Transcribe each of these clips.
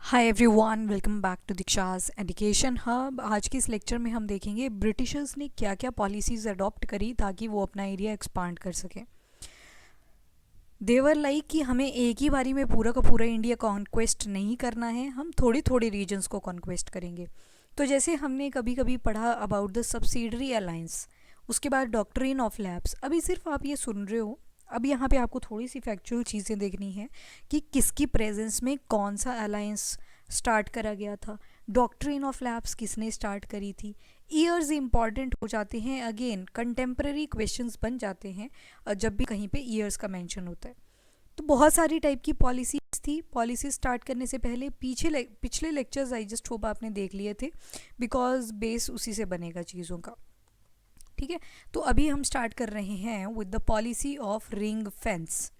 Hi everyone, welcome back to दीक्षास education hub. आज के इस लेक्चर में हम देखेंगे ब्रिटिशर्स ने क्या क्या पॉलिसीज़ अडॉप्ट करी ताकि वो अपना एरिया एक्सपांड कर सकें। देवर लाइक कि हमें एक ही बारी में पूरा का पूरा इंडिया कॉन्क्वेस्ट नहीं करना है, हम थोड़ी थोड़ी रीजन्स को कॉन्क्वेस्ट करेंगे। तो जैसे हमने कभी कभी पढ़ा अबाउट द सब्सिडरी अलायंस, उसके बाद डॉक्ट्रिन ऑफ लैब्स। अभी सिर्फ आप ये सुन रहे हो, अब यहाँ पे आपको थोड़ी सी फैक्चुअल चीज़ें देखनी है कि किसकी प्रेजेंस में कौन सा अलायंस स्टार्ट करा गया था, डॉक्ट्रिन ऑफ लैब्स किसने स्टार्ट करी थी। ईयर्स इंपॉर्टेंट हो जाते हैं, अगेन कंटेम्प्रेरी क्वेश्चंस बन जाते हैं जब भी कहीं पे ईयर्स का मेंशन होता है। तो बहुत सारी टाइप की पॉलिसीज थी। पॉलिसी स्टार्ट करने से पहले पिछले लेक्चर्स आई जस्ट होप आपने देख लिए थे, बिकॉज बेस उसी से बनेगा चीज़ों का। ठीक है, तो अभी हम स्टार्ट कर रहे हैं with the policy of ring fence.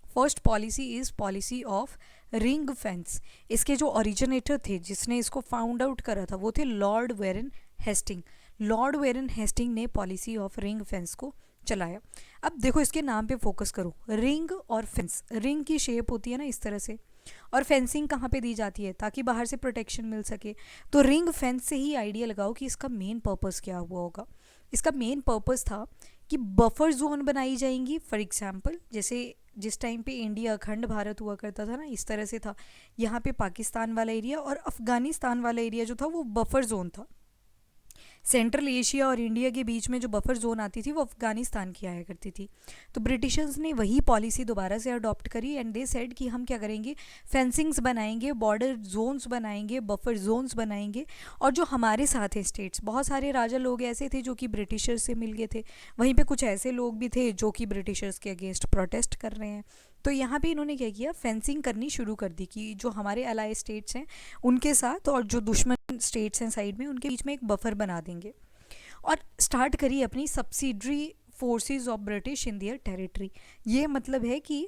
First policy is policy of ring fence. इसके जो ओरिजिनेटर थे, जिसने इसको फाउंड आउट करा था, वो थे Lord Warren Hasting. Lord Warren Hasting ने पॉलिसी ऑफ रिंग फेंस को चलाया। अब देखो, इसके नाम पे फोकस करो, रिंग और फेंस। रिंग की शेप होती है ना इस तरह से, और फेंसिंग कहाँ पे दी जाती है ताकि बाहर से प्रोटेक्शन मिल सके। तो रिंग फेंस से ही आइडिया लगाओ कि इसका मेन पर्पस क्या हुआ होगा। इसका मेन पर्पस था कि बफर जोन बनाई जाएंगी। फॉर एग्जांपल, जैसे जिस टाइम पे इंडिया अखंड भारत हुआ करता था ना, इस तरह से था। यहाँ पे पाकिस्तान वाला एरिया और अफगानिस्तान वाला एरिया जो था वो बफर जोन था। सेंट्रल एशिया और इंडिया के बीच में जो बफर जोन आती थी वो अफगानिस्तान की आया करती थी। तो ब्रिटिशर्स ने वही पॉलिसी दोबारा से अडॉप्ट करी एंड दे सेड कि हम क्या करेंगे, फेंसिंग्स बनाएंगे, बॉर्डर जोन्स बनाएंगे, बफर जोन्स बनाएंगे। और जो हमारे साथ है स्टेट्स, बहुत सारे राजा लोग ऐसे थे जो कि ब्रिटिशर्स से मिल गए थे, वहीं पे कुछ ऐसे लोग भी थे जो कि ब्रिटिशर्स के अगेंस्ट प्रोटेस्ट कर रहे हैं। तो यहाँ पे इन्होंने क्या किया, फेंसिंग करनी शुरू कर दी कि जो हमारे अलाइ स्टेट्स हैं उनके साथ और जो दुश्मन स्टेट्स हैं साइड में, उनके बीच में एक बफर बना देंगे। और स्टार्ट करी अपनी subsidiary forces of British in their territory. ये मतलब है कि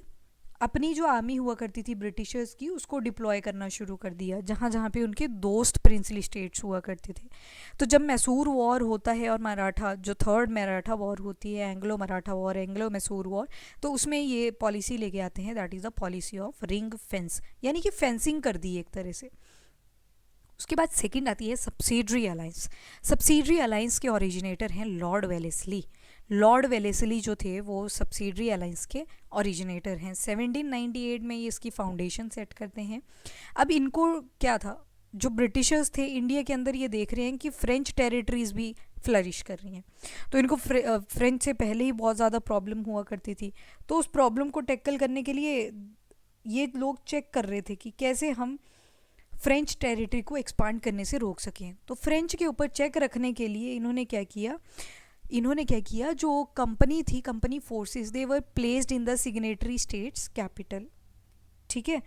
अपनी जो आर्मी हुआ करती थी ब्रिटिशर्स की, उसको डिप्लॉय करना शुरू कर दिया जहाँ जहाँ पे उनके दोस्त प्रिंसली स्टेट्स हुआ करते थे। तो जब मैसूर वॉर होता है और मराठा, जो थर्ड मराठा वॉर होती है, Anglo Maratha war, Anglo Mysore war, तो उसमें ये पॉलिसी लेके आते हैं, that is the policy of ring fence, यानी कि फेंसिंग कर दी एक तरह से। उसके बाद सेकंड आती है सब्सिडरी अलायंस। सब्सिडरी अलायंस के ओरिजिनेटर हैं लॉर्ड वेलेस्ली। लॉर्ड वेलेस्ली जो थे वो सब्सिडरी अलायंस के ओरिजिनेटर हैं। 1798 में ये इसकी फाउंडेशन सेट करते हैं। अब इनको क्या था, जो ब्रिटिशर्स थे इंडिया के अंदर ये देख रहे हैं कि फ्रेंच टेरिटरीज भी फ्लरिश कर रही हैं। तो इनको फ्रेंच से पहले ही बहुत ज़्यादा प्रॉब्लम हुआ करती थी। तो उस प्रॉब्लम को टैकल करने के लिए ये लोग चेक कर रहे थे कि कैसे हम फ्रेंच टेरिटरी को एक्सपांड करने से रोक सकें। तो फ्रेंच के ऊपर चेक रखने के लिए इन्होंने क्या किया, जो कंपनी थी, company forces, they were placed in the signatory states capital. ठीक है,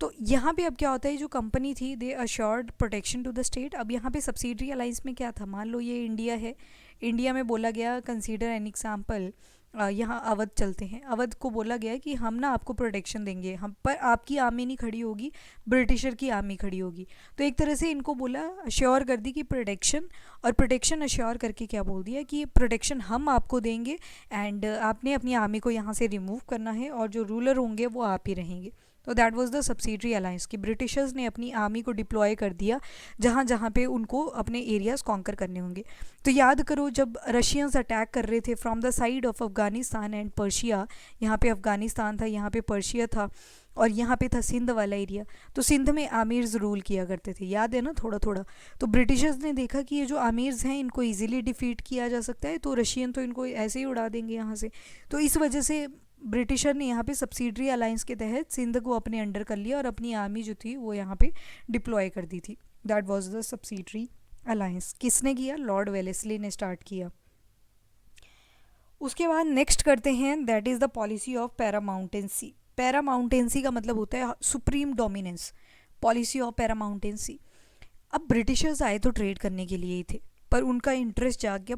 तो यहाँ पे अब क्या होता है, जो कंपनी थी they assured protection to the state. अब यहाँ पे सब्सिडरी अलायंस में क्या था, मान लो ये इंडिया है, इंडिया में बोला गया कंसीडर एन एग्जाम्पल, यहाँ अवध चलते हैं, अवध को बोला गया कि हम ना आपको प्रोटेक्शन देंगे, हम पर आपकी आर्मी नहीं खड़ी होगी, ब्रिटिशर की आर्मी खड़ी होगी। तो एक तरह से इनको बोला, अश्योर कर दी कि प्रोटेक्शन, और प्रोटेक्शन अश्योर करके क्या बोल दिया कि प्रोटेक्शन हम आपको देंगे एंड आपने अपनी आर्मी को यहाँ से रिमूव करना है और जो रूलर होंगे वो आप ही रहेंगे। तो that was the subsidiary alliance कि ब्रिटिशर्स ने अपनी आर्मी को डिप्लॉय कर दिया जहाँ जहाँ पे उनको अपने एरियाज कॉन्कर करने होंगे। तो याद करो, जब रशियंस अटैक कर रहे थे from the side of Afghanistan and Persia, यहाँ पे अफगानिस्तान था, यहाँ पे पर्शिया था, और यहाँ पे था सिंध वाला एरिया। तो सिंध में आमिर्स रूल किया करते थे, याद है ना थोड़ा थोड़ा। तो ब्रिटिशर्स ने देखा कि ये जो आमिर्स हैं इनको इजीली डिफीट किया जा सकता है, तो रशियन तो इनको ऐसे ही उड़ा देंगे यहाँ से। तो इस वजह से ब्रिटिशर ने यहाँ पे सब्सिडरी अलायंस के तहत सिंध को अपने अंडर कर लिया और अपनी आर्मी जो थी वो यहाँ पे डिप्लॉय कर दी थी। That was the subsidiary alliance. किसने किया, लॉर्ड वेलेस्ली ने स्टार्ट किया। उसके बाद नेक्स्ट करते हैं, that is the policy of paramountcy. Paramountcy का मतलब होता है supreme dominance, policy of paramountcy. अब ब्रिटिशर्स आए तो ट्रेड करने के लिए ही थे, पर उनका इंटरेस्ट जाग गया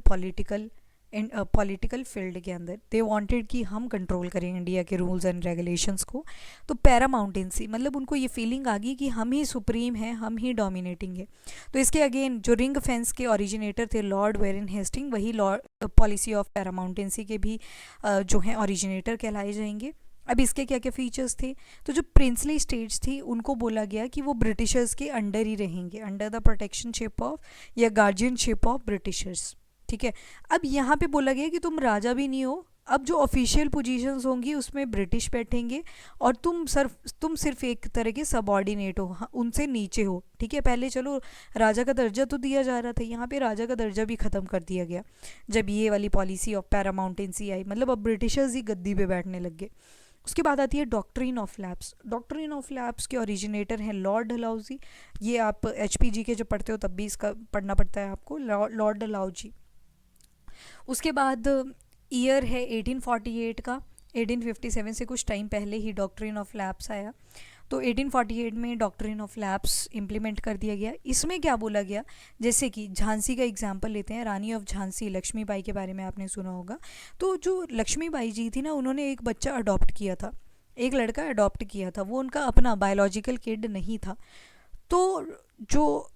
पॉलिटिकल फील्ड के अंदर। दे वांटेड कि हम कंट्रोल करें इंडिया के रूल्स एंड रेगुलेशंस को। तो पैरामाउंटेंसी मतलब उनको ये फीलिंग आ गई कि हम ही सुप्रीम हैं, हम ही डोमिनेटिंग है। तो इसके अगेन जो रिंग फेंस के ओरिजिनेटर थे लॉर्ड वेरन हेस्टिंग, वही लॉर्ड पॉलिसी ऑफ पैरामाउंटेंसी के भी जो हैं ओरिजिनेटर कहलाए जाएंगे। अब इसके क्या क्या फीचर्स थे, तो जो प्रिंसली स्टेट्स थी उनको बोला गया कि वो ब्रिटिशर्स के अंडर ही रहेंगे, अंडर द प्रोटेक्शनशिप ऑफ या गार्जियनशिप ऑफ ब्रिटिशर्स। ठीक है, अब यहाँ पे बोला गया कि तुम राजा भी नहीं हो, अब जो ऑफिशियल पोजीशंस होंगी उसमें ब्रिटिश बैठेंगे और तुम सिर्फ एक तरह के सबॉर्डिनेट हो, हाँ, उनसे नीचे हो। ठीक है, पहले चलो राजा का दर्जा तो दिया जा रहा था, यहाँ पे राजा का दर्जा भी ख़त्म कर दिया गया जब ये वाली पॉलिसी ऑफ पैरामाउंटेंसी आई, मतलब अब ब्रिटिशर्स ही गद्दी पे बैठने लग गए। उसके बाद आती है doctrine of lapse. Doctrine of lapse के ओरिजिनेटर हैं लॉर्ड डलहौजी। ये आप HPG के जब पढ़ते हो तब भी इसका पढ़ना पड़ता है आपको, लॉर्ड डलहौजी। उसके बाद ईयर है 1848 का। 1857 से कुछ टाइम पहले ही डॉक्ट्रिन ऑफ लैप्स आया, तो 1848 में डॉक्ट्रिन ऑफ लैप्स इम्प्लीमेंट कर दिया गया। इसमें क्या बोला गया, जैसे कि झांसी का एग्जांपल लेते हैं, रानी ऑफ झांसी लक्ष्मीबाई के बारे में आपने सुना होगा। तो जो लक्ष्मीबाई जी थी ना, उन्होंने एक बच्चा अडॉप्ट किया था, एक लड़का अडॉप्ट किया था, वो उनका अपना बायोलॉजिकल किड नहीं था। तो जो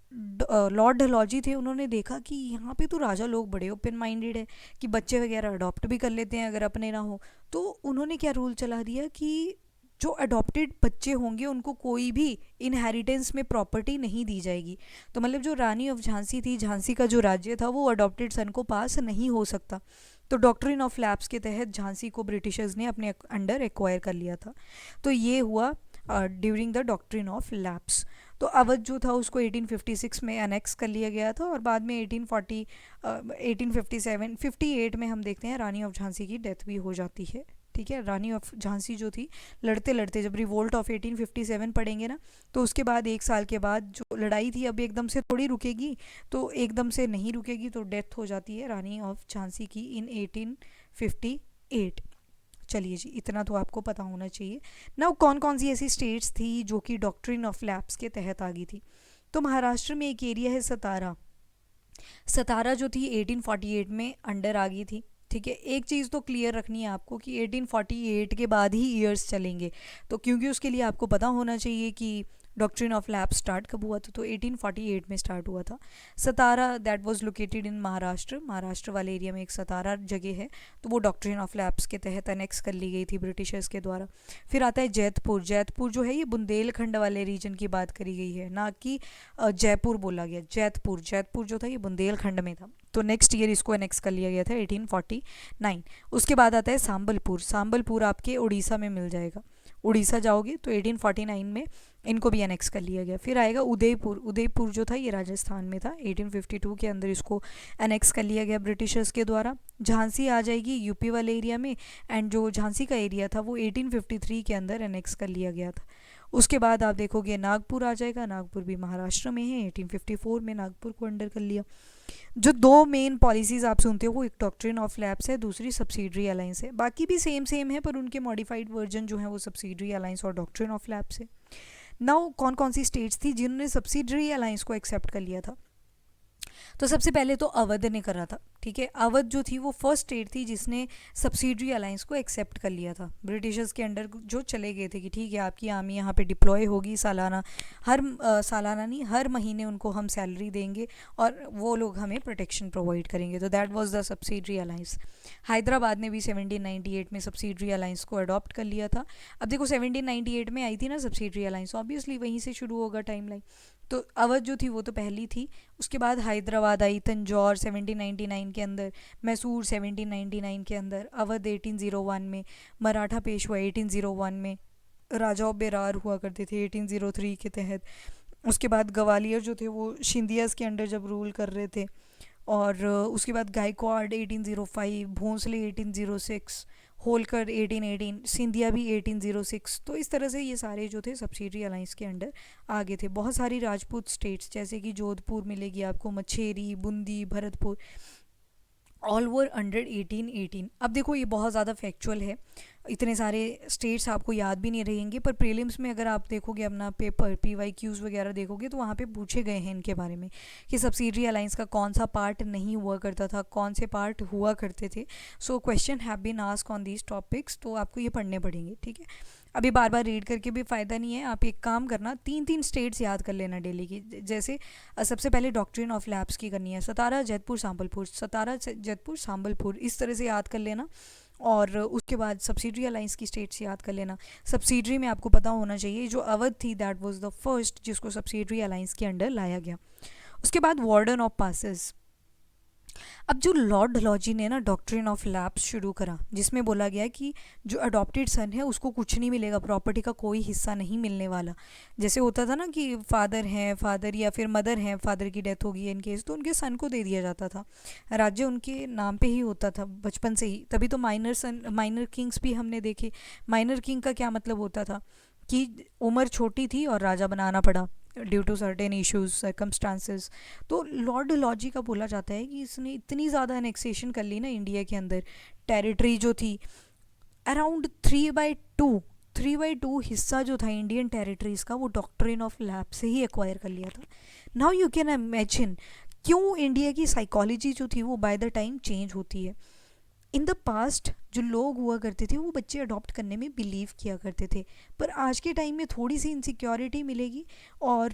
लॉर्ड डलहौजी थे, उन्होंने देखा कि यहाँ पे तो राजा लोग बड़े ओपन माइंडेड है कि बच्चे वगैरह अडॉप्ट भी कर लेते हैं अगर अपने ना हो। तो उन्होंने क्या रूल चला दिया कि जो अडॉप्टेड बच्चे होंगे उनको कोई भी इनहेरिटेंस में प्रॉपर्टी नहीं दी जाएगी। तो मतलब जो रानी ऑफ झांसी थी, झांसी का जो राज्य था, वो अडॉप्टेड सन को पास नहीं हो सकता। तो डॉक्ट्रिन ऑफ लैप्स के तहत झांसी को ब्रिटिशर्स ने अपने अंडर एक्वायर कर लिया था। तो ये हुआ during the doctrine of lapse. तो अवध जो था उसको 1856 में अनेक्स कर लिया गया था और बाद में 1857 58 में हम देखते हैं रानी ऑफ झांसी की डेथ भी हो जाती है। ठीक है, रानी ऑफ झांसी जो थी, लड़ते लड़ते जब रिवोल्ट ऑफ 1857 पढ़ेंगे ना, तो उसके बाद एक साल के बाद जो लड़ाई थी अब एकदम से थोड़ी रुकेगी, तो एकदम से नहीं रुकेगी, तो डेथ हो जाती है रानी ऑफ झांसी की इन 1858। चलिए जी, इतना तो आपको पता होना चाहिए। नाउ कौन कौन सी ऐसी स्टेट्स थी जो कि डॉक्ट्रिन ऑफ लैप्स के तहत आ गई थी। तो महाराष्ट्र में एक एरिया है सतारा। सतारा जो थी 1848 में अंडर आ गई थी। ठीक है, एक चीज़ तो क्लियर रखनी है आपको कि 1848 के बाद ही ईयर्स चलेंगे, तो क्योंकि उसके लिए आपको पता होना चाहिए कि डॉक्ट्रिन ऑफ लैप्स स्टार्ट कब हुआ था। तो 1848 में स्टार्ट हुआ था। Satara that was located in Maharashtra, Maharashtra वाले एरिया में एक सतारा जगह है, तो वो डॉक्ट्रिन ऑफ लैप्स के तहत अनेक्स कर ली गई थी ब्रिटिशर्स के द्वारा। फिर आता है जैतपुर। जैतपुर जो है ये बुंदेलखंड वाले रीजन की बात करी गई है, ना कि जयपुर बोला गया। जैतपुर, जैतपुर जो था ये बुंदेलखंड में था, तो नेक्स्ट ईयर इसको अनेक्स कर लिया गया था 1849। उसके बाद आता है सांबलपुर। सांबलपुर आपके उड़ीसा में मिल जाएगा, उड़ीसा जाओगे तो 1849 में इनको भी अनेक्स कर लिया गया। फिर आएगा उदयपुर। उदयपुर जो था ये राजस्थान में था, 1852 के अंदर इसको अनेक्स कर लिया गया ब्रिटिशर्स के द्वारा। झांसी आ जाएगी यूपी वाले एरिया में, एंड जो झांसी का एरिया था वो 1853 के अंदर अनेक्स कर लिया गया था। उसके बाद आप देखोगे नागपुर आ जाएगा, नागपुर भी महाराष्ट्र में है, 1854 में नागपुर को अंडर कर लिया। जो दो मेन पॉलिसीज़ आप सुनते हो वो एक डॉक्ट्रिन ऑफ लैप्स है, दूसरी सब्सिडरी अलायंस है। बाकी भी सेम सेम है पर उनके मॉडिफाइड वर्जन जो है वो सब्सिडरी अलायंस और डॉक्ट्रिन ऑफ लैप्स है। नाउ कौन कौन सी स्टेट्स थी जिन्होंने सब्सिडरी अलायंस को एक्सेप्ट कर लिया था। तो सबसे पहले तो अवध ने करा था। ठीक है, अवध जो थी वो फर्स्ट स्टेट थी जिसने सब्सिडरी अलायंस को एक्सेप्ट कर लिया था। ब्रिटिशर्स के अंडर जो चले गए थे कि ठीक है आपकी आर्मी यहाँ पे डिप्लॉय होगी, सालाना सालाना नहीं हर महीने उनको हम सैलरी देंगे और वो लोग हमें प्रोटेक्शन प्रोवाइड करेंगे। तो that was the subsidiary alliance. Hyderabad ने भी 1798 में सब्सिडरी अलायंस को अडॉप्ट कर लिया था। अब देखो 1798 में आई थी ना सब्सिडरी अलायंस, ऑब्वियसली वहीं से शुरू होगा टाइमलाइन। तो अवध जो थी वो तो पहली थी, उसके बाद हैदराबाद आई, तंजौर 1799 के अंदर, मैसूर 1799 के अंदर, अवध 1801 में, मराठा पेशवा 1801 में, राजाओं बेरार हुआ करते थे 1803 के तहत। उसके बाद ग्वालियर जो थे वो शिंदियाज़ के अंडर जब रूल कर रहे थे, और उसके बाद गायकवाड़ 1805, भोंसले 1806, होलकर 1818, सिंधिया भी 1806। तो इस तरह से ये सारे जो थे सब्सिडरी अलायंस के अंडर आगे थे। बहुत सारी राजपूत स्टेट्स जैसे कि जोधपुर मिलेगी आपको, Macheri, Bundi, Bharatpur, all were under 1818। अब देखो ये बहुत ज़्यादा फैक्चुअल है, इतने सारे स्टेट्स आपको याद भी नहीं रहेंगे, पर प्रीलिम्स में अगर आप देखोगे अपना पेपर PYQs वगैरह देखोगे तो वहाँ पे पूछे गए हैं इनके बारे में कि सब्सिडरी अलायंस का कौन सा पार्ट नहीं हुआ करता था, कौन से पार्ट हुआ करते थे। So question have been asked on these topics, तो आपको ये पढ़ने पड़ेंगे। ठीक है, अभी बार बार रीड करके भी फ़ायदा नहीं है, आप एक काम करना 3 स्टेट्स याद कर लेना डेली की। जैसे सबसे पहले डॉक्ट्रिन ऑफ लैप्स की करनी है, सतारा जैतपुर संबलपुर, सतारा जैतपुर संबलपुर, इस तरह से याद कर लेना। और उसके बाद सब्सिडरी अलाइंस की स्टेट्स याद कर लेना। सब्सिडरी में आपको पता होना चाहिए जो अवध थी दैट वाज द फर्स्ट जिसको सब्सिडरी अलाइंस के अंडर लाया गया। उसके बाद वार्डन ऑफ पासेस। अब जो लॉर्ड डलहौजी ने ना डॉक्ट्रिन ऑफ लैप्स शुरू करा जिसमें बोला गया कि जो अडॉप्टेड सन है उसको कुछ नहीं मिलेगा, प्रॉपर्टी का कोई हिस्सा नहीं मिलने वाला। जैसे होता था ना कि फादर या फिर मदर हैं, फादर की डेथ होगी इन केस, तो उनके सन को दे दिया जाता था, राज्य उनके नाम पे ही होता था बचपन से ही। तभी तो माइनर किंग्स भी हमने देखे। माइनर किंग का क्या मतलब होता था कि उम्र छोटी थी और राजा बनाना पड़ा due to certain issues circumstances. तो लॉर्ड डलहौजी का बोला जाता है कि इसने इतनी ज़्यादा एनेक्सेशन कर ली ना इंडिया के अंदर, टेरिटरी जो थी अराउंड 3/2 हिस्सा जो था इंडियन टेरिटरीज का वो डॉक्ट्रिन ऑफ लैप से ही एक्वायर कर लिया था। नाउ यू कैन इमेजिन क्यों इंडिया की साइकोलॉजी जो थी वो बाय द टाइम चेंज होती है। इन द पास्ट जो लोग हुआ करते थे वो बच्चे अडॉप्ट करने में बिलीव किया करते थे, पर आज के टाइम में थोड़ी सी इनसिक्योरिटी मिलेगी और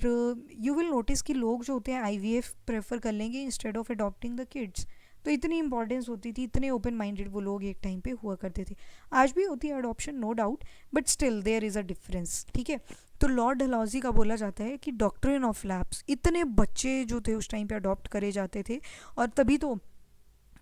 यू विल नोटिस कि लोग जो होते हैं आईवीएफ प्रेफर कर लेंगे instead of adopting the kids. तो इतनी इंपॉर्टेंस होती थी, इतने ओपन माइंडेड वो लोग एक टाइम पे हुआ करते थे। आज भी होती है adoption no doubt, but still there is a difference. ठीक है, तो लॉर्ड डलहौजी का बोला जाता है कि डॉक्ट्रिन ऑफ लैप्स, इतने बच्चे जो थे उस टाइम पे अडॉप्ट करे जाते थे और तभी तो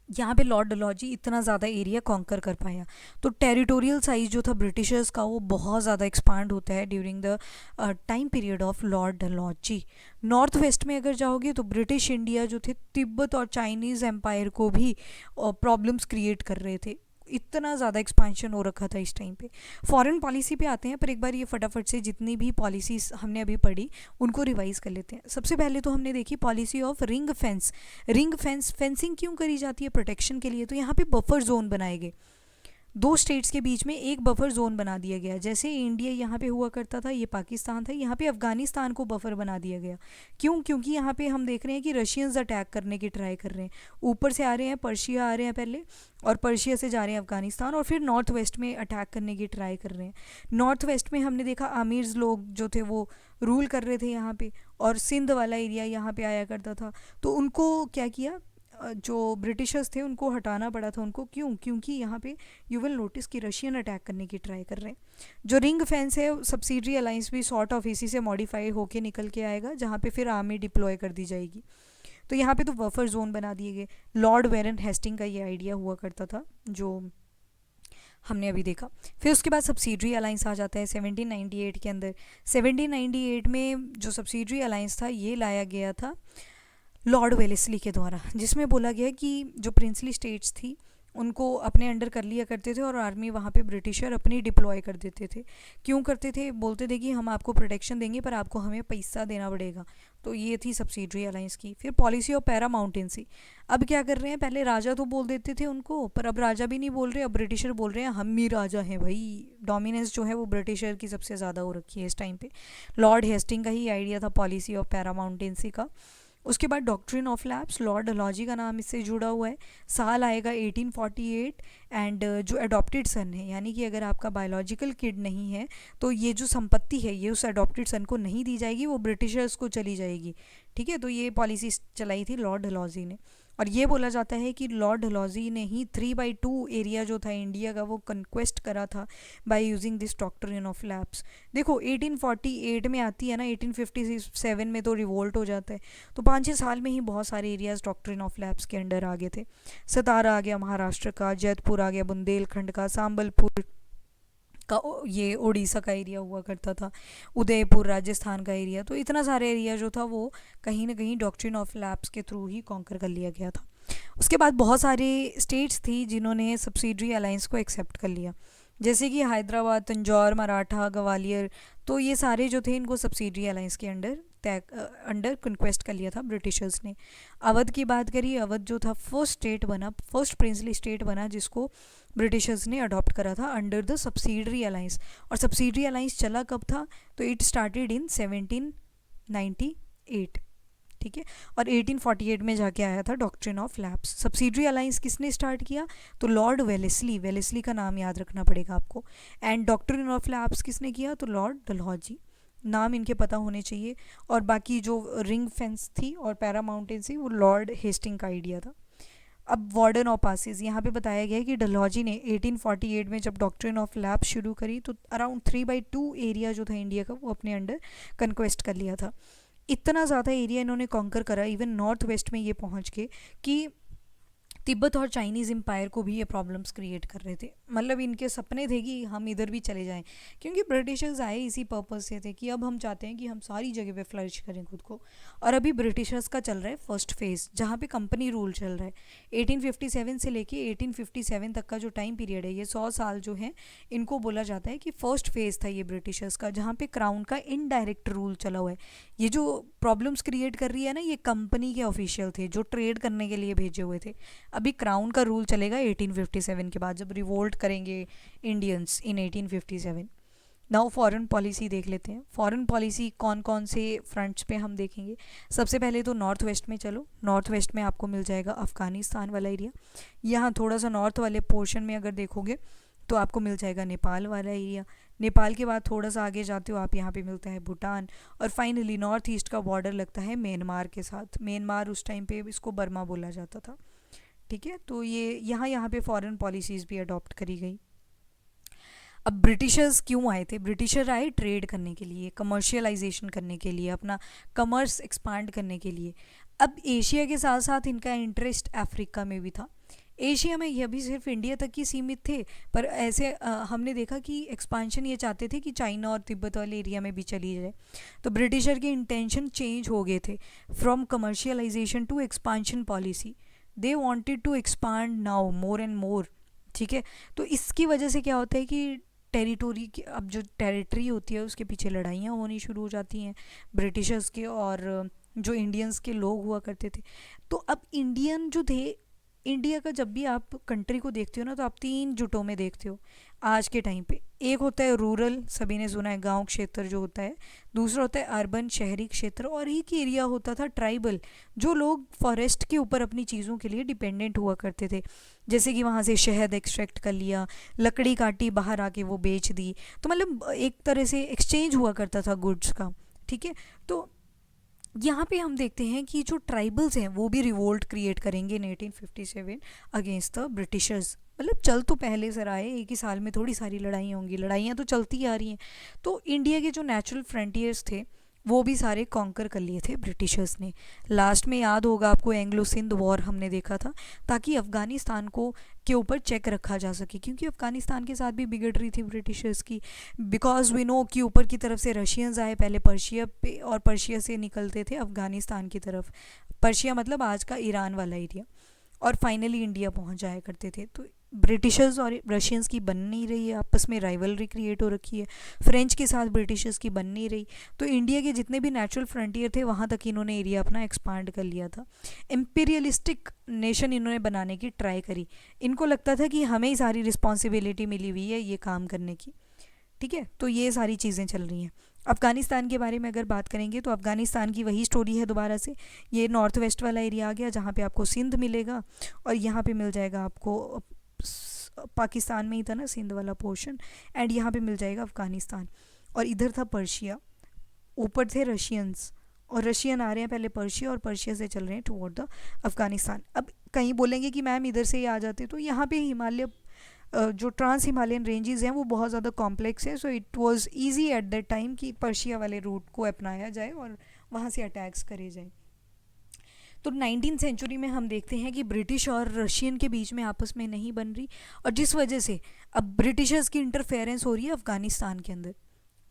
यहाँ पे लॉर्ड डलहौजी इतना ज़्यादा एरिया कॉन्कर कर पाया। तो टेरिटोरियल साइज जो था ब्रिटिशर्स का वो बहुत ज़्यादा एक्सपांड होता है during the time period of Lord Dalhousie. North west में अगर जाओगे तो ब्रिटिश इंडिया जो थे तिब्बत और चाइनीज़ एम्पायर को भी प्रॉब्लम्स क्रिएट कर रहे थे, इतना ज़्यादा एक्सपेंशन हो रखा था इस टाइम पे। फॉरेन पॉलिसी पे आते हैं, पर एक बार ये फटाफट से जितनी भी पॉलिसीज़ हमने अभी पढ़ी उनको रिवाइज कर लेते हैं। सबसे पहले तो हमने देखी policy of ring fence. Fencing क्यों करी जाती है? प्रोटेक्शन के लिए। तो यहाँ पे बफर जोन बनाए गए, दो स्टेट्स के बीच में एक बफर जोन बना दिया गया। जैसे इंडिया यहाँ पे हुआ करता था, ये पाकिस्तान था, यहाँ पे अफगानिस्तान को बफर बना दिया गया। क्यों? क्योंकि यहाँ पे हम देख रहे हैं कि रशियंस अटैक करने की ट्राई कर रहे हैं, ऊपर से आ रहे हैं, पर्शिया आ रहे हैं पहले, और पर्शिया से जा रहे हैं अफगानिस्तान, और फिर नॉर्थ वेस्ट में अटैक करने की ट्राई कर रहे हैं। नॉर्थ वेस्ट में हमने देखा आमिर्स लोग जो थे वो रूल कर रहे थे यहाँ पे, और सिंध वाला एरिया यहाँ पे आया करता था। तो उनको क्या किया, जो ब्रिटिशर्स थे उनको हटाना पड़ा था उनको। क्यों? क्योंकि यहाँ पे यू विल नोटिस कि रशियन अटैक करने की ट्राई कर रहे हैं। जो रिंग फेंस है सब्सिडरी अलाइंस भी सॉर्ट ऑफ इसी से मॉडिफाई होके निकल के आएगा, जहाँ पे फिर आर्मी डिप्लॉय कर दी जाएगी। तो यहाँ पे तो बफर जोन बना दिए गए। लॉर्ड वेरन हेस्टिंग का ये आइडिया हुआ करता था जो हमने अभी देखा। फिर उसके बाद सब्सिडरी अलाइंस आ जाता है 1798 के अंदर। 1798 में जो सब्सिडरी अलाइंस था ये लाया गया था लॉर्ड वेलेस्ली के द्वारा, जिसमें बोला गया कि जो प्रिंसली स्टेट्स थी उनको अपने अंडर कर लिया करते थे और आर्मी वहाँ पे ब्रिटिशर अपनी डिप्लॉय कर देते थे। क्यों करते थे? बोलते थे कि हम आपको प्रोटेक्शन देंगे पर आपको हमें पैसा देना पड़ेगा। तो ये थी सब्सिडरी अलाइंस की। फिर पॉलिसी ऑफ पैरामाउंटेंसी। अब क्या कर रहे हैं, पहले राजा तो बोल देते थे उनको, पर अब राजा भी नहीं बोल रहे, अब ब्रिटिशर बोल रहे हैं हम ही राजा हैं भाई। डोमिनेंस जो है वो ब्रिटिशर की सबसे ज़्यादा हो रखी है इस टाइम पे। लॉर्ड हेस्टिंग का ही आइडिया था पॉलिसी ऑफ पैरामाउंटेंसी का। उसके बाद doctrine of lapse, Lord Dalhousie का नाम इससे जुड़ा हुआ है। साल आएगा 1848। एंड जो अडॉप्टेड सन है, यानी कि अगर आपका बायोलॉजिकल किड नहीं है तो ये जो संपत्ति है ये उस अडॉप्टेड सन को नहीं दी जाएगी, वो ब्रिटिशर्स को चली जाएगी। ठीक है, तो ये पॉलिसी चलाई थी लॉर्ड डलहौजी ने। और ये बोला जाता है कि लॉर्ड डलहौजी ने ही 3/2 एरिया जो था इंडिया का वो कंक्वेस्ट करा था by using this doctrine of lapse. देखो 1848 में आती है ना, 1857 में तो रिवोल्ट हो जाता है, तो 5-6 साल में ही बहुत सारे एरियाज डॉक्ट्रिन ऑफ लैप्स के अंडर आ गए थे। सतारा आ गया महाराष्ट्र का, जैतपुर आ गया बुंदेलखंड का, संबलपुर का, ये उड़ीसा का एरिया हुआ करता था, उदयपुर राजस्थान का एरिया। तो इतना सारे एरिया जो था वो कहीं ना कहीं डॉक्ट्रिन ऑफ लैप्स के थ्रू ही कॉन्कर कर लिया गया था। उसके बाद बहुत सारे स्टेट्स थी जिन्होंने सब्सिडरी अलाइंस को एक्सेप्ट कर लिया, जैसे कि हैदराबाद, तंजौर, मराठा, ग्वालियर। तो ये सारे जो थे इनको सब्सिडरी अलाइंस के अंडर कंक्वेस्ट कर लिया था ब्रिटिशर्स ने। अवध की बात करिए, अवध जो था फर्स्ट स्टेट बना, फर्स्ट प्रिंसली स्टेट बना जिसको ब्रिटिशर्स ने अडॉप्ट करा था अंडर द सब्सिडरी अलाइंस। और सब्सिडरी अलाइंस चला कब था? तो इट स्टार्टेड इन 1798। ठीक है, और 1848 में जाके आया था doctrine of lapse. Subsidiary alliance किसने स्टार्ट किया? तो लॉर्ड वेलेस्ली, वेलेस्ली का नाम याद रखना पड़ेगा आपको। एंड डॉक्ट्रिन ऑफ लैप्स किसने किया? तो लॉर्ड डलहौजी। नाम इनके पता होने चाहिए। और बाकी जो रिंग फेंस थी और पैरामाउंटेन थी वो लॉर्ड हेस्टिंग का आइडिया था। अब वार्डन ऑफ पासिस, यहाँ पे बताया गया है कि डलहौजी ने 1848 में जब डॉक्ट्रिन ऑफ लैब शुरू करी तो अराउंड 3/2 एरिया जो था इंडिया का वो अपने अंडर कंक्वेस्ट कर लिया था। इतना ज़्यादा एरिया इन्होंने कॉन्कर करा इवन नॉर्थ वेस्ट में ये पहुँच के कि तिब्बत और चाइनीज़ एम्पायर को भी ये प्रॉब्लम्स क्रिएट कर रहे थे। मतलब इनके सपने थे कि हम इधर भी चले जाएं, क्योंकि ब्रिटिशर्स आए इसी पर्पज़ से थे कि अब हम चाहते हैं कि हम सारी जगह पे फ्लरिश करें खुद को। और अभी ब्रिटिशर्स का चल रहा है फर्स्ट फेज़, जहाँ पे कंपनी रूल चल रहा है। 1857 से लेके 1857 तक का जो टाइम पीरियड है, ये 100 साल जो है, इनको बोला जाता है कि फर्स्ट फेज़ था ये ब्रिटिशर्स का, जहाँ पे क्राउन का इनडायरेक्ट रूल चला हुआ है। ये जो प्रॉब्लम्स क्रिएट कर रही है ना, ये कंपनी के ऑफिशियल थे जो ट्रेड करने के लिए भेजे हुए थे। अभी क्राउन का रूल चलेगा 1857 के बाद, जब रिवोल्ट करेंगे Indians in 1857। Now foreign policy देख लेते हैं। फॉरेन पॉलिसी कौन कौन से फ्रंट्स पे हम देखेंगे। सबसे पहले तो नॉर्थ वेस्ट में चलो। नॉर्थ वेस्ट में आपको मिल जाएगा अफ़गानिस्तान वाला एरिया। यहाँ थोड़ा सा नॉर्थ वाले पोर्शन में अगर देखोगे तो आपको मिल जाएगा नेपाल वाला एरिया। नेपाल के बाद थोड़ा सा आगे जाते हो आप, यहाँ पे मिलता है भूटान। और फाइनली नॉर्थ ईस्ट का बॉर्डर लगता है म्यांमार के साथ। म्यांमार उस टाइम पे इसको बर्मा बोला जाता था। ठीक है, तो ये यहाँ पे फॉरेन पॉलिसीज़ भी अडॉप्ट करी गई। अब ब्रिटिशर्स क्यों आए थे? ब्रिटिशर आए ट्रेड करने के लिए, कमर्शियलाइजेशन करने के लिए, अपना कमर्स एक्सपांड करने के लिए। अब एशिया के साथ साथ इनका इंटरेस्ट अफ्रीका में भी था। एशिया में ये भी सिर्फ इंडिया तक ही सीमित थे, पर ऐसे हमने देखा कि एक्सपांशन ये चाहते थे कि चाइना और तिब्बत वाले एरिया में भी चली जाए। तो ब्रिटिशर के इंटेंशन चेंज हो गए थे from commercialisation to expansion policy. They wanted to expand now more and more. ठीक है, तो इसकी वजह से क्या होता है कि टेरिटोरी की, अब जो टेरिटरी होती है उसके पीछे लड़ाइयाँ होनी शुरू हो जाती हैं ब्रिटिशर्स के और जो इंडियंस के लोग हुआ करते थे। तो अब इंडियन जो थे, इंडिया का जब भी आप कंट्री को देखते हो ना, तो आप 3 जुटों में देखते हो आज के टाइम पे। एक होता है रूरल, सभी ने सुना है, गांव क्षेत्र जो होता है। दूसरा होता है अर्बन, शहरी क्षेत्र। और एक एरिया होता था ट्राइबल, जो लोग फॉरेस्ट के ऊपर अपनी चीज़ों के लिए डिपेंडेंट हुआ करते थे। जैसे कि वहाँ से शहद एक्सट्रैक्ट कर लिया, लकड़ी काटी, बाहर आके वो बेच दी। तो मतलब एक तरह से एक्सचेंज हुआ करता था गुड्स का। ठीक है, तो यहाँ पे हम देखते हैं कि जो ट्राइबल्स हैं वो भी रिवोल्ट क्रिएट करेंगे इन 1857 अगेंस्ट द ब्रिटिशर्स। मतलब चल तो पहले से रहा है, एक ही साल में थोड़ी सारी लड़ाइयाँ होंगी, लड़ाइयाँ तो चलती आ रही हैं। तो इंडिया के जो नेचुरल फ्रंटियर्स थे वो भी सारे कॉन्कर कर लिए थे ब्रिटिशर्स ने। लास्ट में याद होगा आपको एंग्लो सिंध वॉर हमने देखा था, ताकि अफ़गानिस्तान को के ऊपर चेक रखा जा सके, क्योंकि अफ़गानिस्तान के साथ भी बिगड़ रही थी ब्रिटिशर्स की। बिकॉज वी नो कि ऊपर की तरफ से रशियंस आए पहले पर्शिया पे, और पर्शिया से निकलते थे अफ़गानिस्तान की तरफ। पर्शिया मतलब आज का ईरान वाला एरिया। और फाइनली इंडिया पहुंच जाया करते थे। तो ब्रिटिशर्स और रशियंस की बन नहीं रही है, आपस में राइवलरी क्रिएट हो रखी है। फ्रेंच के साथ ब्रिटिशर्स की बन नहीं रही। तो इंडिया के जितने भी नेचुरल फ्रंटियर थे वहाँ तक इन्होंने एरिया अपना एक्सपांड कर लिया था। इम्पीरियलिस्टिक नेशन इन्होंने बनाने की ट्राई करी। इनको लगता था कि हमें ही सारी रिस्पॉन्सिबिलिटी मिली हुई है ये काम करने की। ठीक है, तो ये सारी चीज़ें चल रही हैं। अफ़गानिस्तान के बारे में अगर बात करेंगे तो अफ़गानिस्तान की वही स्टोरी है दोबारा से। ये नॉर्थ वेस्ट वाला एरिया आ गया, जहाँ पे आपको सिंध मिलेगा, और यहाँ पे मिल जाएगा आपको, पाकिस्तान में ही था ना सिंध वाला पोर्शन, एंड यहाँ पे मिल जाएगा अफ़गानिस्तान। और इधर था पर्शिया, ऊपर थे रशियंस, और रशियन आ रहे हैं पहले पर्शिया, और पर्शिया से चल रहे हैं टुवर्ड द अफ़गानिस्तान। अब कहीं बोलेंगे कि मैम इधर से ही आ जाते, तो यहाँ पे हिमालय, जो ट्रांस हिमालयन रेंजेस हैं वो बहुत ज़्यादा कॉम्प्लेक्स है। So it was easy at that time कि पर्शिया वाले रूट को अपनाया जाए और वहाँ से अटैक्स करे जाए। तो 19th सेंचुरी में हम देखते हैं कि ब्रिटिश और रशियन के बीच में आपस में नहीं बन रही, और जिस वजह से अब ब्रिटिशर्स की इंटरफेरेंस हो रही है अफ़गानिस्तान के अंदर।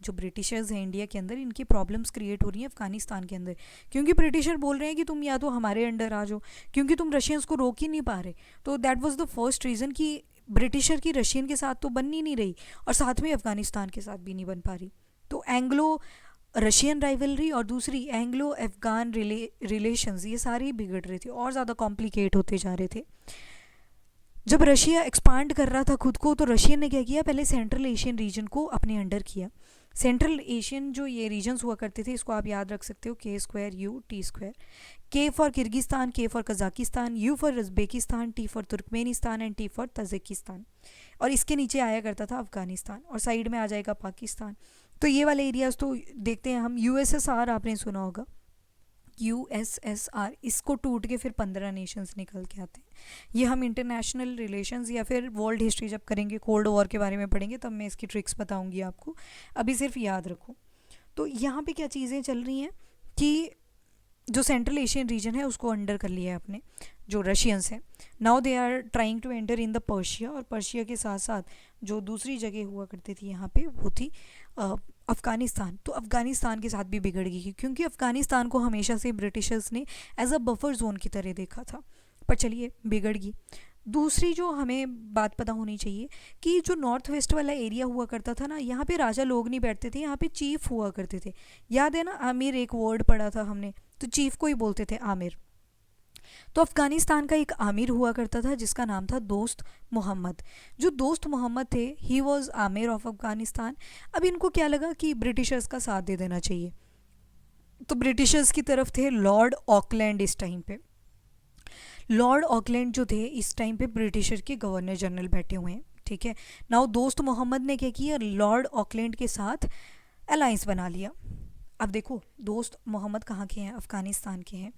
जो ब्रिटिशर्स हैं इंडिया के अंदर, इनकी प्रॉब्लम्स क्रिएट हो रही हैं अफ़गानिस्तान के अंदर, क्योंकि ब्रिटिशर बोल रहे हैं कि तुम या तो हमारे अंडर आ जाओ, क्योंकि तुम रशियंस को रोक ही नहीं पा रहे। तो that was the first reason कि ब्रिटिशर की रशियन के साथ तो बन ही नहीं रही, और साथ में अफ़गानिस्तान के साथ भी नहीं बन पा रही। तो एंग्लो रशियन राइवलरी और दूसरी एंग्लो अफ़गान रिलेशंस, ये सारे बिगड़ रहे थे और ज़्यादा कॉम्प्लिकेट होते जा रहे थे। जब रशिया एक्सपांड कर रहा था खुद को, तो रशियन ने क्या किया, पहले सेंट्रल एशियन रीजन को अपने अंडर किया। सेंट्रल एशियन जो ये रीजन्स हुआ करते थे, इसको आप याद रख सकते हो K²U T²। K for Kyrgyzstan, K for Kazakhstan, U for Uzbekistan, T for Turkmenistan and T for Tajikistan. और इसके नीचे आया करता था अफ़गानिस्तान, और साइड में आ जाएगा पाकिस्तान। तो ये वाले एरियाज़ तो देखते हैं हम। USSR आपने सुना होगा, USSR, इसको टूट के फिर 15 नेशंस निकल के आते हैं। ये हम इंटरनेशनल रिलेशंस या फिर वर्ल्ड हिस्ट्री जब करेंगे, कोल्ड वॉर के बारे में पढ़ेंगे, तब मैं इसकी ट्रिक्स बताऊंगी आपको, अभी सिर्फ याद रखो। तो यहाँ पे क्या चीज़ें चल रही हैं कि जो सेंट्रल एशियन रीजन है उसको अंडर कर लिया है अपने जो रशियंस हैं। Now they are trying to enter in the Persia, और पर्शिया के साथ साथ जो दूसरी जगह हुआ करती थी यहाँ पे वो थी अफ़गानिस्तान। तो अफ़गानिस्तान के साथ भी बिगड़ गई, क्योंकि अफ़गानिस्तान को हमेशा से ब्रिटिशर्स ने एज अ बफर जोन की तरह देखा था, पर चलिए बिगड़ गई। दूसरी जो हमें बात पता होनी चाहिए कि जो नॉर्थ वेस्ट वाला एरिया हुआ करता था ना, यहाँ पे राजा लोग नहीं बैठते थे, यहाँ पे चीफ हुआ करते थे। याद है ना, आमिर एक वर्ड पढ़ा था हमने, तो चीफ को ही बोलते थे आमिर। तो अफ़गानिस्तान का एक आमिर हुआ करता था जिसका नाम था दोस्त मोहम्मद। जो दोस्त मोहम्मद थे, he was Aamir of Afghanistan. अब इनको क्या लगा कि ब्रिटिशर्स का साथ दे देना चाहिए, तो ब्रिटिशर्स की तरफ थे लॉर्ड ऑकलैंड। इस टाइम पे लॉर्ड ऑकलैंड जो थे, इस टाइम पे ब्रिटिशर के गवर्नर जनरल बैठे हुए हैं, ठीक है। नाउ दोस्त मोहम्मद ने क्या किया, लॉर्ड ऑकलैंड के साथ अलायंस बना लिया। अब देखो, दोस्त मोहम्मद कहाँ के हैं, अफ़गानिस्तान के हैं,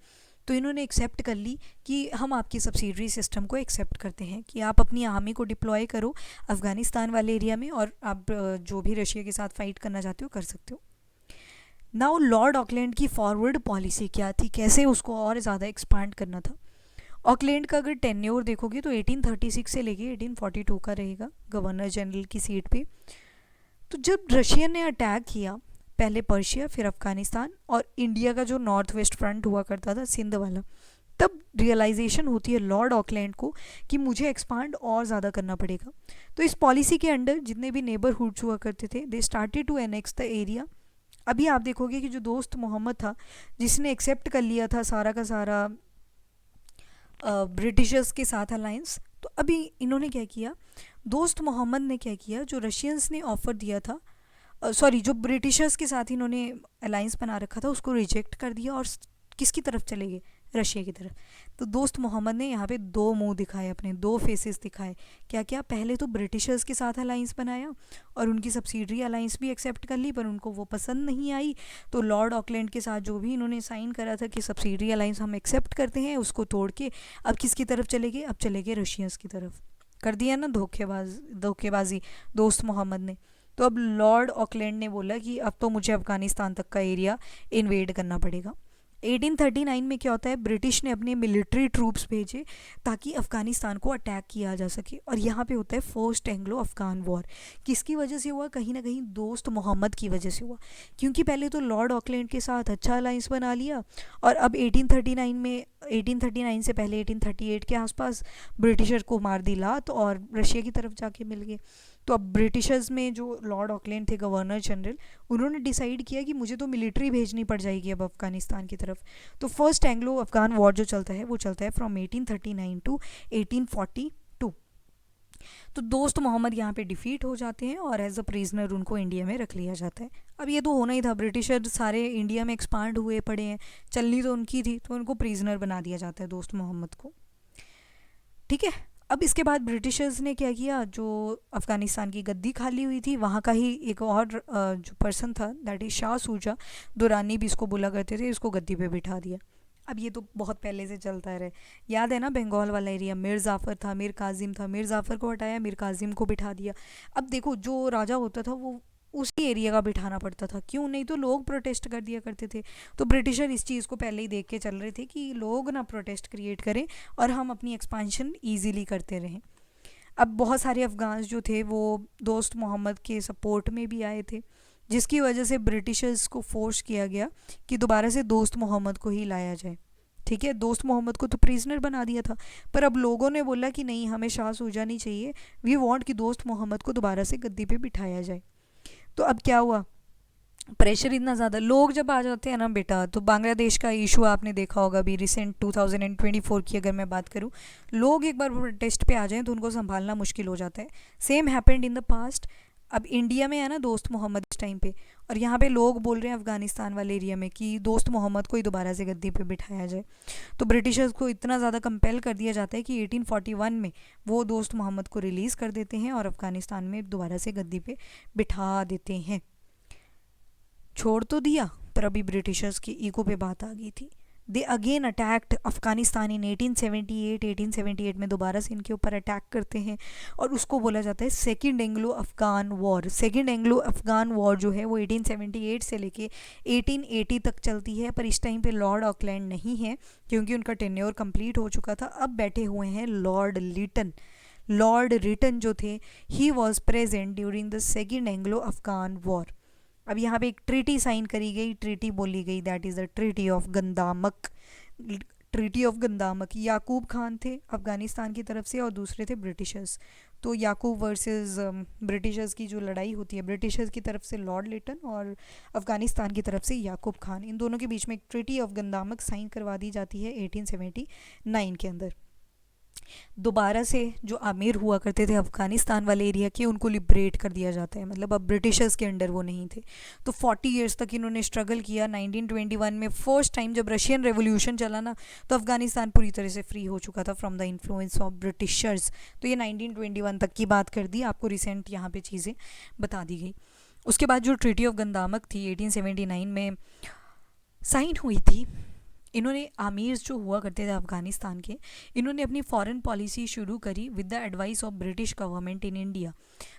तो इन्होंने एक्सेप्ट कर ली कि हम आपकी सब्सिडरी सिस्टम को एक्सेप्ट करते हैं कि आप अपनी आर्मी को डिप्लॉय करो अफ़गानिस्तान वाले एरिया में, और आप जो भी रशिया के साथ फाइट करना चाहते हो कर सकते हो। नाउ लॉर्ड ऑकलैंड की फॉरवर्ड पॉलिसी क्या थी, कैसे उसको और ज़्यादा एक्सपांड करना था। ऑकलैंड का अगर टेन्योर देखोगे तो 1836 से लेके 1842 का रहेगा गवर्नर जनरल की सीट पे। तो जब रशियन ने अटैक किया, पहले पर्शिया फिर अफ़गानिस्तान और इंडिया का जो नॉर्थ वेस्ट फ्रंट हुआ करता था सिंध वाला, तब रियलाइजेशन होती है लॉर्ड ऑकलैंड को कि मुझे एक्सपांड और ज़्यादा करना पड़ेगा। तो इस पॉलिसी के अंडर जितने भी नेबरहुड्स हुआ करते थे, they started to annex the area. अभी आप देखोगे कि जो दोस्त मोहम्मद था, जिसने एक्सेप्ट कर लिया था सारा का सारा ब्रिटिशर्स के साथ अलायंस, तो अभी इन्होंने क्या किया, दोस्त मोहम्मद ने क्या किया, जो रशियंस ने ऑफ़र दिया था, सॉरी जो ब्रिटिशर्स के साथ इन्होंने अलायंस बना रखा था उसको रिजेक्ट कर दिया और किसकी तरफ चले गए, रशिया की तरफ। तो दोस्त मोहम्मद ने यहाँ पे दो मुंह दिखाए, अपने दो फेसेस दिखाए। क्या क्या, पहले तो ब्रिटिशर्स के साथ अलायंस बनाया और उनकी सब्सिडरी अलायंस भी एक्सेप्ट कर ली, पर उनको वो पसंद नहीं आई। तो लॉर्ड ऑकलैंड के साथ जो भी इन्होंने साइन करा था कि सब्सिडरी अलायंस हम एक्सेप्ट करते हैं, उसको तोड़ के अब किसकी तरफ चले गए, अब चले गए रशियंस की तरफ। कर दिया ना धोखेबाजी दोस्त मोहम्मद ने। तो अब लॉर्ड ऑकलैंड ने बोला कि अब तो मुझे अफ़गानिस्तान तक का एरिया इन्वेड करना पड़ेगा। 1839 में क्या होता है, ब्रिटिश ने अपने मिलिट्री ट्रूप्स भेजे ताकि अफ़गानिस्तान को अटैक किया जा सके, और यहाँ पे होता है फर्स्ट एंग्लो अफ़गान वॉर। किसकी वजह से हुआ, कहीं ना कहीं दोस्त मोहम्मद की वजह से हुआ, क्योंकि पहले तो लॉर्ड ऑकलैंड के साथ अच्छा अलायंस बना लिया, और अब 1839 में, 1839 से पहले 1838 के आसपास ब्रिटिशर को मार दी लात और रशिया की तरफ जाके मिल गए। तो अब ब्रिटिशर्स में जो लॉर्ड ऑकलैंड थे गवर्नर जनरल, उन्होंने डिसाइड किया कि मुझे तो मिलिट्री भेजनी पड़ जाएगी अब अफ़गानिस्तान की तरफ। तो फर्स्ट एंग्लो अफ़गान वॉर जो चलता है वो चलता है फ्रॉम 1839 टू 1842। तो दोस्त मोहम्मद यहाँ पे डिफीट हो जाते हैं और एज अ प्रिजनर उनको इंडिया में रख लिया जाता है। अब ये तो होना ही था, ब्रिटिशर सारे इंडिया में एक्सपांड हुए पड़े हैं, चलनी तो उनकी थी, तो उनको प्रिजनर बना दिया जाता है दोस्त मोहम्मद को, ठीक है। अब इसके बाद ब्रिटिशर्स ने क्या किया, जो अफ़गानिस्तान की गद्दी खाली हुई थी वहाँ का ही एक और जो पर्सन था, दैट इज़ शाह सूजा दुरानी भी इसको बोला करते थे, इसको गद्दी पे बिठा दिया। अब ये तो बहुत पहले से चलता रहे, याद है ना, बंगाल वाला एरिया, मीर जाफ़र था, मीर काजिम था, मीर जाफ़र को हटाया, मीर काजिम को बिठा दिया। अब देखो जो राजा होता था वो उसी एरिया का बिठाना पड़ता था, क्यों, नहीं तो लोग प्रोटेस्ट कर दिया करते थे। तो ब्रिटिशर इस चीज़ को पहले ही देख के चल रहे थे कि लोग ना प्रोटेस्ट क्रिएट करें और हम अपनी एक्सपांशन ईजीली करते रहें। अब बहुत सारे अफ़गान्स जो थे वो दोस्त मोहम्मद के सपोर्ट में भी आए थे, जिसकी वजह से ब्रिटिशर्स को फोर्स किया गया कि दोबारा से दोस्त मोहम्मद को ही लाया जाए, ठीक है। दोस्त मोहम्मद को तो प्रिजनर बना दिया था, पर अब लोगों ने बोला कि नहीं, हमें शाह सूजा नहीं चाहिए, वी वांट कि दोस्त मोहम्मद को दोबारा से गद्दी पे बिठाया जाए। तो अब क्या हुआ, प्रेशर इतना ज़्यादा, लोग जब आ जाते हैं ना बेटा, तो बांग्लादेश का इशू आपने देखा होगा अभी रिसेंट 2024 की अगर मैं बात करूँ, लोग एक बार प्रोटेस्ट पे आ जाएं तो उनको संभालना मुश्किल हो जाता है। Same happened in the past. अब इंडिया में है ना दोस्त मोहम्मद इस टाइम पे, और यहाँ पे लोग बोल रहे हैं अफ़गानिस्तान वाले एरिया में कि दोस्त मोहम्मद को ही दोबारा से गद्दी पे बिठाया जाए। तो ब्रिटिशर्स को इतना ज़्यादा कंपेल कर दिया जाता है कि 1841 में वो दोस्त मोहम्मद को रिलीज़ कर देते हैं और अफ़गानिस्तान में दोबारा से गद्दी पे बिठा देते हैं। छोड़ तो दिया, पर अभी ब्रिटिशर्स की ईगो पे बात आ गई थी, दे अगेन अटैक्ड अफ़गानिस्तान इन 1878। 1878 में दोबारा से इनके ऊपर अटैक करते हैं और उसको बोला जाता है second Anglo Afghan war. Second Anglo Afghan war जो है वो 1878 से लेके 1880 तक चलती है, पर इस टाइम पे लॉर्ड ऑकलैंड नहीं है क्योंकि उनका टेन्योर कंप्लीट हो चुका था। अब बैठे हुए हैं लॉर्ड लिटन। लॉर्ड रिटन जो थे, he was present during the second Anglo Afghan war. अब यहाँ पे एक ट्रीटी साइन करी गई, ट्रीटी बोली गई, that is the treaty of Gandamak. Treaty of Gandamak, Yakub Khan थे अफ़गानिस्तान की तरफ से और दूसरे थे ब्रिटिशर्स। तो याकूब वर्सेस ब्रिटिशर्स की जो लड़ाई होती है, ब्रिटिशर्स की तरफ से लॉर्ड लिटन और अफ़गानिस्तान की तरफ से याकूब खान, इन दोनों के बीच में एक ट्रीटी ऑफ गंदामक साइन करवा दी जाती है 1879 के अंदर। दोबारा से जो आमिर हुआ करते थे अफ़गानिस्तान वाले एरिया के, उनको लिबरेट कर दिया जाता है, मतलब अब ब्रिटिशर्स के अंडर वो नहीं थे। तो 40 इयर्स तक इन्होंने स्ट्रगल किया। 1921 में फर्स्ट टाइम जब रशियन रेवोल्यूशन चला ना, तो अफ़गानिस्तान पूरी तरह से फ्री हो चुका था from the influence of Britishers. तो ये 1921 तक की बात कर दी, आपको रिसेंट यहाँ पे चीज़ें बता दी गई। उसके बाद जो ट्रीटी ऑफ गंदामक थी 1879 में साइन हुई थी, इन्होंने आमिर्स जो हुआ करते थे अफ़गानिस्तान के, इन्होंने अपनी फॉरेन पॉलिसी शुरू करी with the advice of British government in India.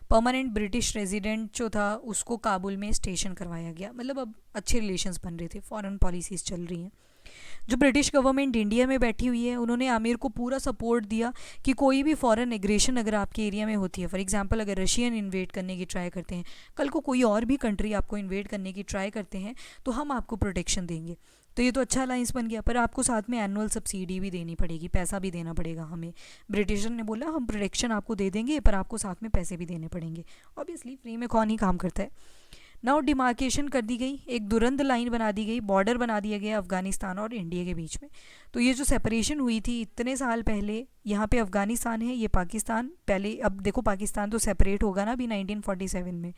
Permanent British resident जो था उसको काबुल में स्टेशन करवाया गया, मतलब अब अच्छे रिलेशंस बन रहे थे, फॉरेन पॉलिसीज़ चल रही हैं। जो ब्रिटिश गवर्नमेंट इंडिया में बैठी हुई है, उन्होंने आमिर को पूरा सपोर्ट दिया कि कोई भी फॉरेन एग्रेशन अगर आपके एरिया में होती है, फॉर एग्जांपल अगर रशियन इन्वेड करने की ट्राई करते हैं, कल को कोई और भी कंट्री आपको इन्वेड करने की ट्राई करते हैं, तो हम आपको प्रोटेक्शन देंगे। तो ये तो अच्छा अलाइंस बन गया, पर आपको साथ में एनुअल सब्सिडी भी देनी पड़ेगी, पैसा भी देना पड़ेगा हमें। ब्रिटिशर ने बोला हम प्रोटेक्शन आपको दे देंगे, पर आपको साथ में पैसे भी देने पड़ेंगे। ऑब्वियसली फ्री में कौन ही काम करता है। नाउ डिमार्केशन कर दी गई, एक दुरंत लाइन बना दी गई, बॉर्डर बना दिया गया अफ़गानिस्तान और इंडिया के बीच में। तो ये जो सेपरेशन हुई थी इतने साल पहले, यहाँ पे अफ़गानिस्तान है, ये पाकिस्तान पहले, अब देखो पाकिस्तान तो सेपरेट होगा ना अभी 1947 में,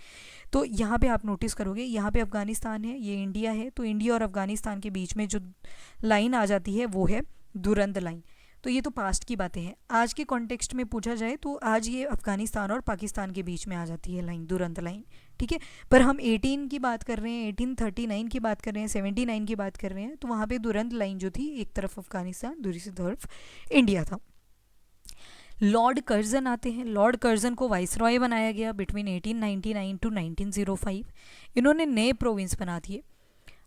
तो यहाँ पे आप नोटिस करोगे यहाँ पे अफ़गानिस्तान है, ये इंडिया है, तो इंडिया और अफ़गानिस्तान के बीच में जो लाइन आ जाती है वो है दुरंत लाइन। तो ये तो पास्ट की बातें हैं। आज के कॉन्टेक्स्ट में पूछा जाए तो आज ये अफ़गानिस्तान और पाकिस्तान के बीच में आ जाती है लाइन, दुरंत लाइन, ठीक है। पर हम 18 की बात कर रहे हैं, 1839 की बात कर रहे हैं, 79 की बात कर रहे हैं, तो वहाँ पे दुरंत लाइन जो थी, एक तरफ अफ़गानिस्तान, दूसरी तरफ इंडिया था। लॉर्ड कर्जन आते हैं। लॉर्ड कर्जन को वाइसरॉय बनाया गया बिटवीन 1899 टू 1905। इन्होंने नए प्रोविंस बना दिए,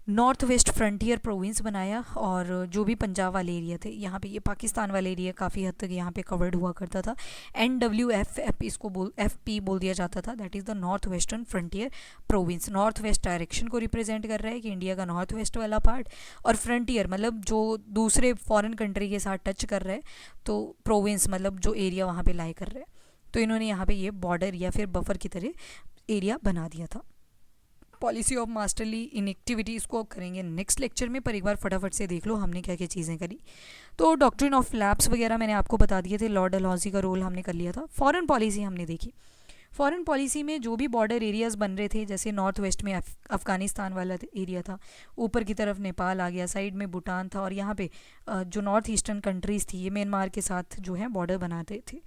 नॉर्थ वेस्ट फ्रंटियर प्रोविंस बनाया, और जो भी पंजाब वाले एरिया थे, यहाँ पे ये पाकिस्तान वाले एरिया काफ़ी हद तक यहाँ पे कवर्ड हुआ करता था। NWF इसको FP बोल दिया जाता था, that is the north western frontier province. North west direction को रिप्रेजेंट कर रहा है कि इंडिया का नॉर्थ वेस्ट वाला पार्ट, और फ्रंटियर मतलब जो दूसरे फॉरेन कंट्री के साथ टच कर रहा है, तो प्रोविंस मतलब जो एरिया वहाँ पे लाई कर रहा है। तो इन्होंने यहाँ पे ये बॉर्डर या फिर बफर की तरह एरिया बना दिया था। पॉलिसी ऑफ मास्टरली इनएक्टिविटी इसको करेंगे नेक्स्ट लेक्चर में, पर एक बार फटाफट से देख लो हमने क्या क्या चीज़ें करी। तो डॉक्ट्रिन ऑफ लैप्स वगैरह मैंने आपको बता दिए थे, लॉर्ड डलहौजी का रोल हमने कर लिया था। फॉरेन पॉलिसी हमने देखी, फॉरेन पॉलिसी में जो भी बॉर्डर एरियाज़ बन रहे थे, जैसे नॉर्थ वेस्ट में अफ़गानिस्तान वाला एरिया था, ऊपर की तरफ नेपाल आ गया, साइड में भूटान था, और यहाँ पे जो नॉर्थ ईस्टर्न कंट्रीज़ थी, ये म्यांमार के साथ जो है बॉर्डर बनाते थे।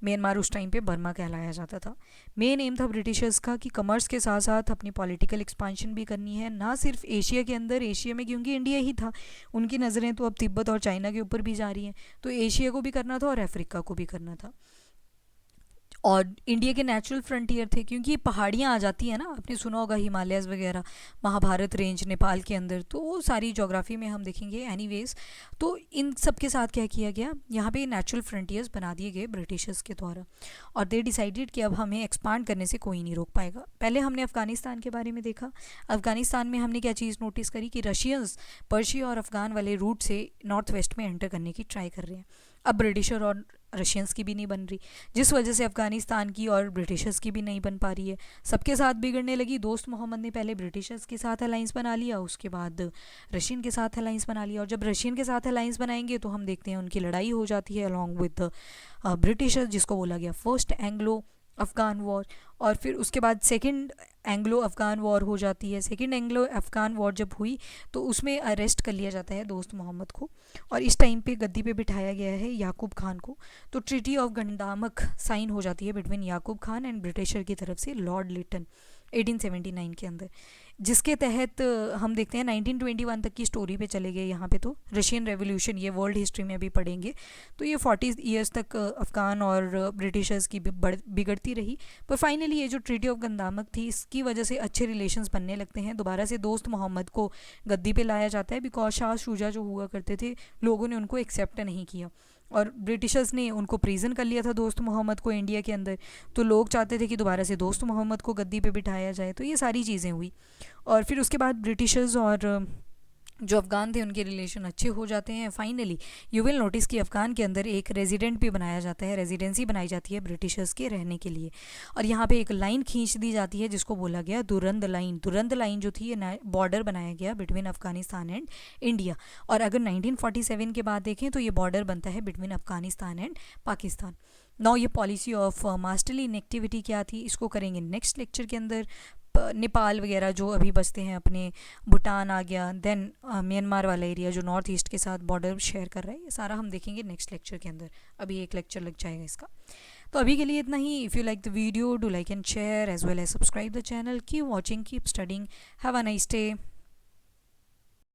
म्यांमार उस टाइम पे बर्मा कहलाया जाता था। मेन एम था ब्रिटिशर्स का कि कमर्स के साथ साथ अपनी पॉलिटिकल एक्सपांशन भी करनी है, ना सिर्फ एशिया के अंदर, एशिया में क्योंकि इंडिया ही था, उनकी नज़रें तो अब तिब्बत और चाइना के ऊपर भी जा रही हैं, तो एशिया को भी करना था और अफ्रीका को भी करना था। और इंडिया के नेचुरल फ्रंटियर थे, क्योंकि पहाड़ियाँ आ जाती हैं ना, आपने सुना होगा हिमालयस वगैरह, महाभारत रेंज नेपाल के अंदर, तो वो सारी जोग्राफी में हम देखेंगे एनीवेज। तो इन सब के साथ क्या किया गया, यहाँ पे नेचुरल फ्रंटियर्स बना दिए गए ब्रिटिशर्स के द्वारा, और दे डिसाइडेड कि अब हमें एक्सपांड करने से कोई नहीं रोक पाएगा। पहले हमने अफ़गानिस्तान के बारे में देखा। अफ़गानिस्तान में हमने क्या चीज़ नोटिस करी कि रशियंस पर्शिया और अफ़गान वाले रूट से नॉर्थ वेस्ट में एंटर करने की ट्राई कर रहे हैं। अब ब्रिटिशर और रशियंस की भी नहीं बन रही, जिस वजह से अफ़गानिस्तान की और ब्रिटिशर्स की भी नहीं बन पा रही है, सबके साथ बिगड़ने लगी। दोस्त मोहम्मद ने पहले ब्रिटिशर्स के साथ अलाइंस बना लिया, उसके बाद रशियन के साथ अलाइंस बना लिया, और जब रशियन के साथ अलाइंस बनाएंगे तो हम देखते हैं उनकी लड़ाई हो जाती है अलॉन्ग विद ब्रिटिशर्स, जिसको बोला गया फर्स्ट एंग्लो अफ़गान वॉर। और फिर उसके बाद सेकंड एंग्लो अफ़गान वॉर हो जाती है। सेकंड एंग्लो अफ़गान वॉर जब हुई तो उसमें अरेस्ट कर लिया जाता है दोस्त मोहम्मद को, और इस टाइम पे गद्दी पे बिठाया गया है याकूब खान को। तो ट्रीटी ऑफ गंदामक साइन हो जाती है between Yakub Khan and britisher की तरफ से लॉर्ड लिटन। 1879 के अंदर, जिसके तहत हम देखते हैं 1921 तक की स्टोरी पे चले गए यहाँ पे। तो रशियन रेवोल्यूशन ये वर्ल्ड हिस्ट्री में अभी पढ़ेंगे, तो ये 40 ईयर्स तक अफ़गान और ब्रिटिशर्स की बिगड़ती रही। पर फाइनली ये जो ट्रीटी ऑफ गंदामक थी, इसकी वजह से अच्छे रिलेशंस बनने लगते हैं। दोबारा से दोस्त मोहम्मद को गद्दी पे लाया जाता है, बिकॉज शाह शुजा जो हुआ करते थे, लोगों ने उनको एक्सेप्ट नहीं किया और ब्रिटिशर्स ने उनको प्रिजन कर लिया था दोस्त मोहम्मद को इंडिया के अंदर। तो लोग चाहते थे कि दोबारा से दोस्त मोहम्मद को गद्दी पे बिठाया जाए। तो ये सारी चीज़ें हुई और फिर उसके बाद ब्रिटिशर्स और जो अफ़गान थे उनके रिलेशन अच्छे हो जाते हैं। फाइनली यू विल नोटिस कि अफ़गान के अंदर एक रेजिडेंट भी बनाया जाता है, रेजिडेंसी बनाई जाती है ब्रिटिशर्स के रहने के लिए। और यहाँ पे एक लाइन खींच दी जाती है जिसको बोला गया दुरंद लाइन। दुरंद लाइन जो थी ये बॉर्डर बनाया गया बिटवीन अफ़गानिस्तान एंड इंडिया। और अगर 1947 के बाद देखें तो ये बॉर्डर बनता है between Afghanistan and Pakistan. Now ये पॉलिसी ऑफ मास्टरली इनेक्टिविटी क्या थी, इसको करेंगे नेक्स्ट लेक्चर के अंदर। नेपाल वगैरह जो अभी बचते हैं अपने, भूटान आ गया, देन म्यांमार वाला एरिया जो नॉर्थ ईस्ट के साथ बॉर्डर शेयर कर रहा है, ये सारा हम देखेंगे नेक्स्ट लेक्चर के अंदर। अभी एक लेक्चर लग जाएगा इसका। तो अभी के लिए इतना ही। If you like the video, do like and share as well as subscribe the channel. Keep watching, keep studying, have a nice day.